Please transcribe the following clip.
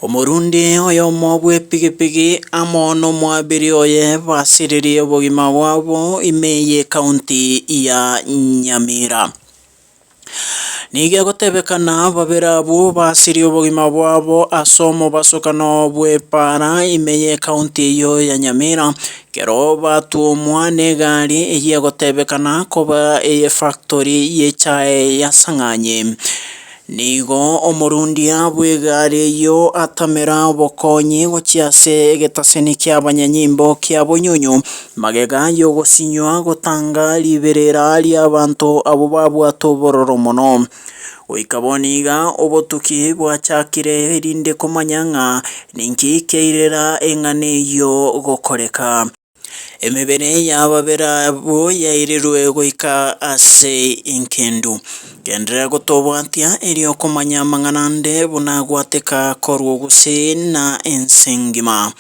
Omurundi oyomo bwe pigipigi amono mwabiri oye basiririe obogima bwabo imeye kaunti ya Nyamira. Nige gotebekana babere abo basiri obogima bwabo ase Omobasokano bwe para imeye kaunti yo ya Nyamira kero batumwa negari eye gotebekana koba eye factory ye chae ya Sang'anye. Nigo omurundi abwe gari yo atamera bokonyi gochiase egetaseni kia banyanyimbo kia bonyonyo magega yo gosinywa gotanga liberera lia abantu abo babwato bororo mono. Oikaboniga obotuki bwachakire erinde komanyanga ninki keirera engane yo gokoreka. Emebere y'ababera abo yairirwe goika ase inkendu. Gendera gotobwatia erio komanya manganande bunagwateka korwo guse na ensengima.